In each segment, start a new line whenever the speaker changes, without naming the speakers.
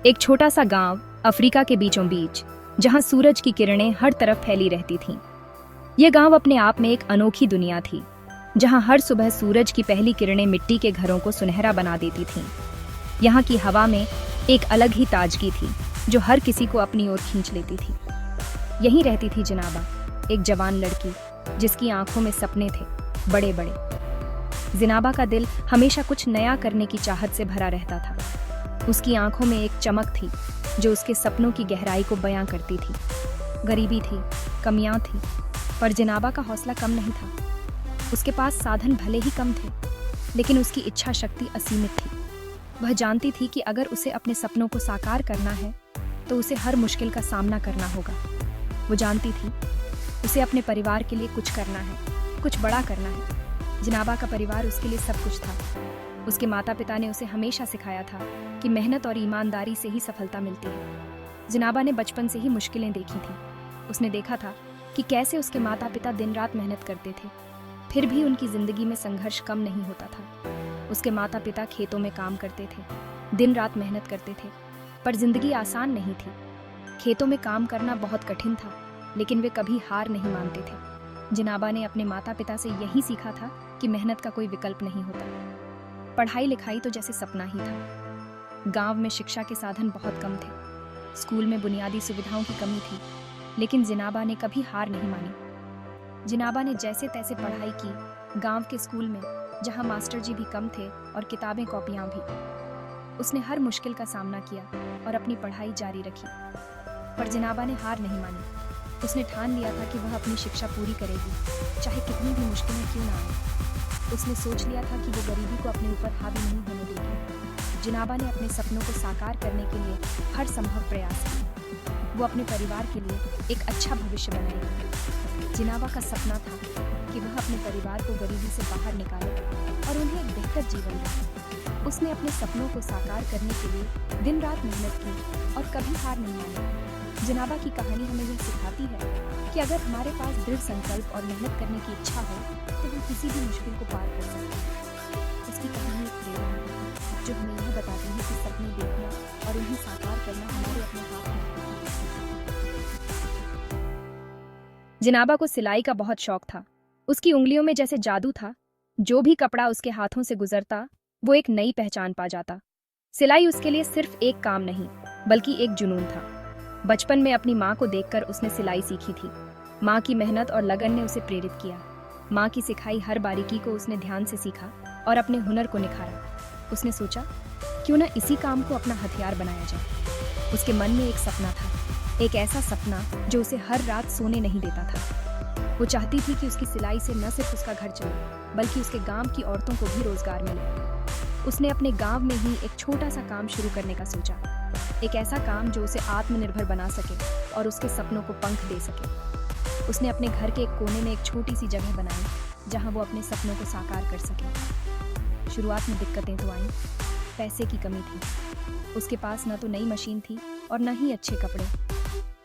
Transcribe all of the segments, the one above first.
एक छोटा सा गांव अफ्रीका के बीचों बीच, जहां सूरज की किरणें हर तरफ फैली रहती थीं। यह गांव अपने आप में एक अनोखी दुनिया थी, जहां हर सुबह सूरज की पहली किरणें मिट्टी के घरों को सुनहरा बना देती थीं। यहाँ की हवा में एक अलग ही ताजगी थी, जो हर किसी को अपनी ओर खींच लेती थी। यहीं रहती थी जिनाबा, एक जवान लड़की जिसकी आंखों में सपने थे, बड़े बड़े। जिनाबा का दिल हमेशा कुछ नया करने की चाहत से भरा रहता था। उसकी आंखों में एक चमक थी जो उसके सपनों की गहराई को बयां करती थी। गरीबी थी, कमियां थी, पर जिनाबा का हौसला कम नहीं था। उसके पास साधन भले ही कम थे, लेकिन उसकी इच्छा शक्ति असीमित थी। वह जानती थी कि अगर उसे अपने सपनों को साकार करना है तो उसे हर मुश्किल का सामना करना होगा। वो जानती थी उसे अपने परिवार के लिए कुछ करना है, कुछ बड़ा करना है। जिनाबा का परिवार उसके लिए सब कुछ था। उसके माता पिता ने उसे हमेशा सिखाया था कि मेहनत और ईमानदारी से ही सफलता मिलती है। जिनाबा ने बचपन से ही मुश्किलें देखी थीं। उसने देखा था कि कैसे उसके माता पिता दिन रात मेहनत करते थे, फिर भी उनकी जिंदगी में संघर्ष कम नहीं होता था। उसके माता पिता खेतों में काम करते थे, दिन रात मेहनत करते थे, पर जिंदगी आसान नहीं थी। खेतों में काम करना बहुत कठिन था, लेकिन वे कभी हार नहीं मानते थे। जिनाबा ने अपने माता पिता से यही सीखा था कि मेहनत का कोई विकल्प नहीं होता। पढ़ाई लिखाई तो जैसे सपना ही था। गांव में शिक्षा के साधन बहुत कम थे। स्कूल में बुनियादी सुविधाओं की कमी थी, लेकिन जिनाबा ने कभी हार नहीं मानी। जिनाबा ने जैसे तैसे पढ़ाई की, गांव के स्कूल में, जहां मास्टर जी भी कम थे और किताबें कॉपियां भी। उसने हर मुश्किल का सामना किया और अपनी पढ़ाई जारी रखी। पर जिनाबा ने हार नहीं मानी। उसने ठान लिया था कि वह अपनी शिक्षा पूरी करेगी, चाहे कितनी भी मुश्किलें क्यों ना आए। उसने सोच लिया था कि वो गरीबी को अपने ऊपर हावी नहीं होने देगी। जिनाबा ने अपने सपनों को साकार करने के लिए हर संभव प्रयास किया। वो अपने परिवार के लिए एक अच्छा भविष्य बनाएगी। जिनाबा का सपना था कि वह अपने परिवार को गरीबी से बाहर निकाले और उन्हें एक बेहतर जीवन दे। उसने अपने सपनों को साकार करने के लिए दिन रात मेहनत की और कभी हार नहीं मानी। जिनाबा की कहानी हमें यह सिखाती है कि अगर हमारे पास दृढ़ संकल्प और मेहनत करने की इच्छा हो तो हम किसी भी मुश्किल को पार कर सकते हैं। इसकी कहानी एक प्रेरणा है जो हमें यह बताती है कि सपने देखना और उन्हें साकार करना हमारे अपने हाथ में है। जिनाबा को सिलाई का बहुत शौक था। उसकी उंगलियों में जैसे जादू था। जो भी कपड़ा उसके हाथों से गुजरता, वो एक नई पहचान पा जाता। सिलाई उसके लिए सिर्फ एक काम नहीं, बल्कि एक जुनून था। बचपन में अपनी माँ को देखकर उसने सिलाई सीखी थी। माँ की मेहनत और लगन ने उसे प्रेरित किया। माँ की सिखाई हर बारीकी को उसने ध्यान से सीखा और अपने हुनर को निखारा। उसने सोचा, क्यों न इसी काम को अपना हथियार बनाया जाए। उसके मन में एक सपना था, एक ऐसा सपना जो उसे हर रात सोने नहीं देता था। वो चाहती थी कि उसकी सिलाई से न सिर्फ उसका घर चले, बल्कि उसके गांव की औरतों को भी रोजगार मिले। उसने अपने गांव में ही एक छोटा सा काम शुरू करने का सोचा, एक ऐसा काम जो उसे आत्मनिर्भर बना सके और उसके सपनों को पंख दे सके। उसने अपने घर के एक कोने में एक छोटी सी जगह बनाई, जहां वो अपने सपनों को साकार कर सके। शुरुआत में दिक्कतें तो आईं। पैसे की कमी थी। उसके पास न तो नई मशीन थी और न ही अच्छे कपड़े,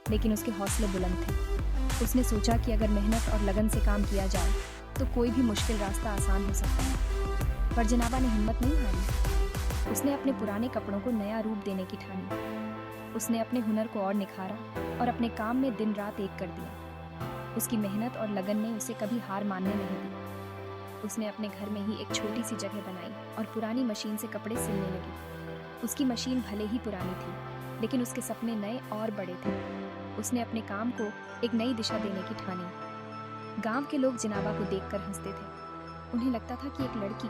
लेकिन उसके हौसले बुलंद थे। उसने सोचा कि अगर मेहनत और लगन से काम किया जाए तो कोई भी मुश्किल रास्ता आसान हो सकता है। पर जिनाबा ने हिम्मत नहीं हारी। उसने अपने पुराने कपड़ों को नया रूप देने की ठानी। उसने अपने हुनर को और निखारा और अपने काम में दिन रात एक कर दिया। उसकी मेहनत और लगन ने उसे कभी हार मानने नहीं दी। उसने अपने घर में ही एक छोटी सी जगह बनाई और पुरानी मशीन से कपड़े सिलने लगी। उसकी मशीन भले ही पुरानी थी, लेकिन उसके सपने नए और बड़े थे। उसने अपने काम को एक नई दिशा देने की ठानी। गांव के लोग जिनाबा को देखकर हंसते थे। उन्हें लगता था कि एक लड़की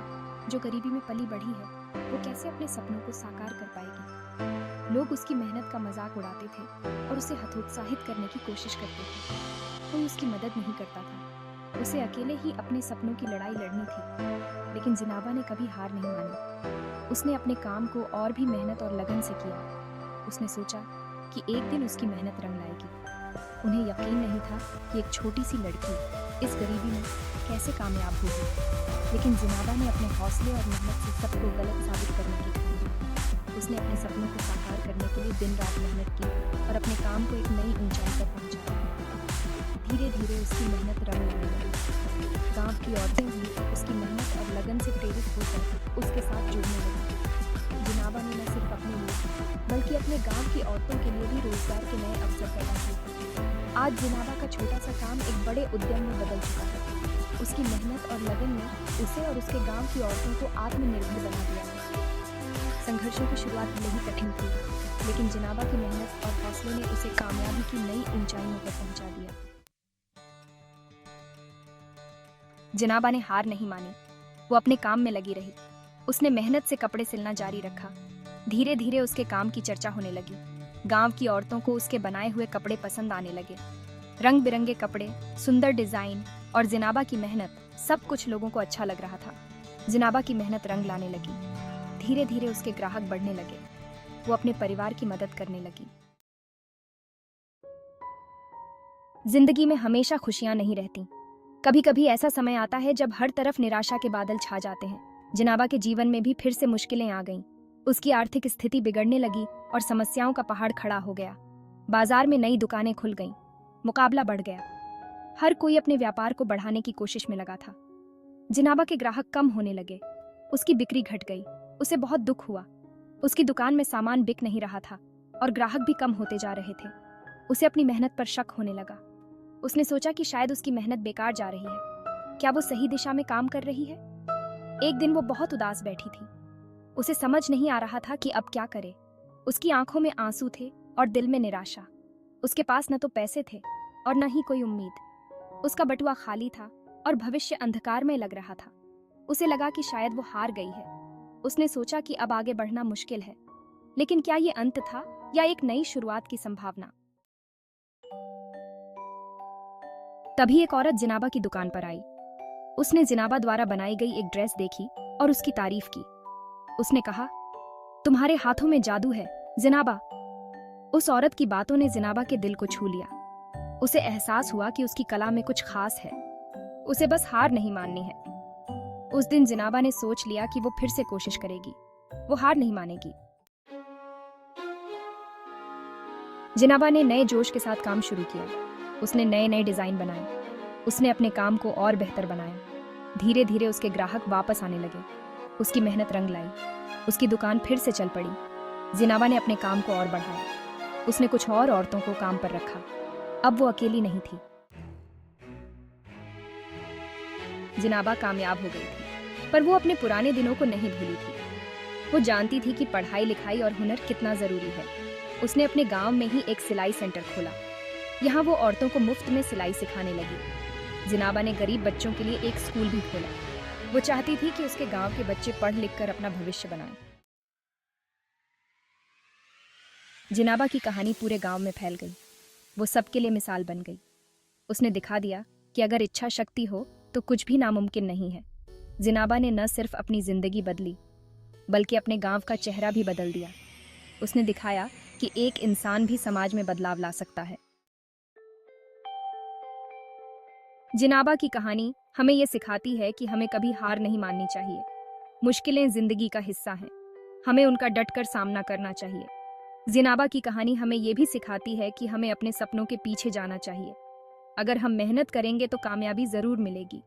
जो गरीबी में पली बढ़ी है, वो कैसे अपने सपनों को साकार कर पाएगी। लोग उसकी मेहनत का मजाक उड़ाते थे और उसे हतोत्साहित करने की कोशिश करते थे। कोई उसकी मदद नहीं करता था। उसे अकेले ही अपने सपनों की लड़ाई लड़नी थी। लेकिन जिनाबा ने कभी हार नहीं मानी। उसने अपने काम को और भी मेहनत और लगन से किया। उसने सोचा कि एक दिन उसकी मेहनत रंग लाएगी। उन्हें यकीन नहीं था कि एक छोटी सी लड़की इस गरीबी में कैसे कामयाब होगी। लेकिन जिनाबा ने अपने हौसले और मेहनत से सबको गलत साबित करने की ठानी। उसने अपने सपनों को साकार करने के लिए दिन रात मेहनत की और अपने काम को एक नई ऊंचाई पर पहुंचाया। धीरे धीरे उसकी मेहनत रंग लाने लगी। गांव की औरतें भी उसकी मेहनत और लगन से प्रेरित होकर उसके साथ जुड़ने लगी। जिनाबा ने न सिर्फ अपने लिए बल्कि अपने उसने गांव की औरतों के लिए भी रोजगार के नए अवसर पैदा किए। आज जिनाबा का छोटा सा काम एक बड़े उद्यम में बदल चुका है। उसकी मेहनत और लगन ने उसे और उसके गांव की औरतों को आत्मनिर्भर बना दिया है। संघर्षों की शुरुआत भले ही कठिन थी, लेकिन जिनाबा की मेहनत और हौसले ने उसे कामयाबी की नई ऊंचाइयों पर पहुंचा दिया। जिनाबा ने हार नहीं मानी, वो अपने काम में लगी रही। उसने मेहनत से कपड़े सिलना जारी रखा। धीरे धीरे उसके काम की चर्चा होने लगी। गांव की औरतों को उसके बनाए हुए कपड़े पसंद आने लगे। रंग बिरंगे कपड़े, सुंदर डिजाइन और जिनाबा की मेहनत, सब कुछ लोगों को अच्छा लग रहा था। जिनाबा की मेहनत रंग लाने लगी। धीरे धीरे उसके ग्राहक बढ़ने लगे। वो अपने परिवार की मदद करने लगी। जिंदगी में हमेशा खुशियां नहीं रहती। कभी कभी ऐसा समय आता है जब हर तरफ निराशा के बादल छा जाते हैं। जिनाबा के जीवन में भी फिर से मुश्किलें आ गईं। उसकी आर्थिक स्थिति बिगड़ने लगी और समस्याओं का पहाड़ खड़ा हो गया। बाजार में नई दुकानें खुल गईं। मुकाबला बढ़ गया। हर कोई अपने व्यापार को बढ़ाने की कोशिश में लगा था। जिनाबा के ग्राहक कम होने लगे। उसकी बिक्री घट गई। उसे बहुत दुख हुआ। उसकी दुकान में सामान बिक नहीं रहा था और ग्राहक भी कम होते जा रहे थे। उसे अपनी मेहनत पर शक होने लगा। उसने सोचा कि शायद उसकी मेहनत बेकार जा रही है। क्या वो सही दिशा में काम कर रही है? एक दिन वो बहुत उदास बैठी थी। उसे समझ नहीं आ रहा था कि अब क्या करे। उसकी आंखों में आंसू थे और दिल में निराशा। उसके पास न तो पैसे थे और न ही कोई उम्मीद। उसका बटुआ खाली था और भविष्य अंधकार में लग रहा था। उसे लगा कि शायद वो हार गई है। उसने सोचा कि अब आगे बढ़ना मुश्किल है। लेकिन क्या ये अंत था या एक नई शुरुआत की संभावना? तभी एक औरत जिनाबा की दुकान पर आई। उसने जिनाबा द्वारा बनाई गई एक ड्रेस देखी और उसकी तारीफ की। उसने कहा, तुम्हारे हाथों में जादू है जिनाबा। उस औरत की बातों ने जिनाबा के दिल को छू लिया। उसे एहसास हुआ कि उसकी कला में कुछ खास है। उसे बस हार नहीं माननी है। उस दिन जिनाबा ने सोच लिया कि वो फिर से कोशिश करेगी। वो हार नहीं मानेगी। जिनाबा ने नए जोश के साथ काम शुरू किया। उसने नए नए डिजाइन बनाए। उसने अपने काम को और बेहतर बनाया। धीरे धीरे उसके ग्राहक वापस आने लगे। उसकी मेहनत रंग लाई। उसकी दुकान फिर से चल पड़ी। जिनाबा ने अपने काम को और बढ़ाया। उसने कुछ और औरतों को काम पर रखा। अब वो अकेली नहीं थी। जिनाबा कामयाब हो गई थी, पर वो अपने पुराने दिनों को नहीं भूली थी। वो जानती थी कि पढ़ाई लिखाई और हुनर कितना जरूरी है। उसने अपने गांव में ही एक सिलाई सेंटर खोला। यहाँ वो औरतों को मुफ्त में सिलाई सिखाने लगी। जिनाबा ने गरीब बच्चों के लिए एक स्कूल भी खोला। वो चाहती थी कि उसके गांव के बच्चे पढ़ लिख कर अपना भविष्य बनाएं। जिनाबा की कहानी पूरे गांव में फैल गई। वो सबके लिए मिसाल बन गई। उसने दिखा दिया कि अगर इच्छा शक्ति हो तो कुछ भी नामुमकिन नहीं है। जिनाबा ने न सिर्फ अपनी जिंदगी बदली, बल्कि अपने गांव का चेहरा भी बदल दिया। उसने दिखाया कि एक इंसान भी समाज में बदलाव ला सकता है। जिनाबा की कहानी हमें ये सिखाती है कि हमें कभी हार नहीं माननी चाहिए। मुश्किलें जिंदगी का हिस्सा हैं। हमें उनका डटकर सामना करना चाहिए। जिनाबा की कहानी हमें ये भी सिखाती है कि हमें अपने सपनों के पीछे जाना चाहिए। अगर हम मेहनत करेंगे तो कामयाबी जरूर मिलेगी।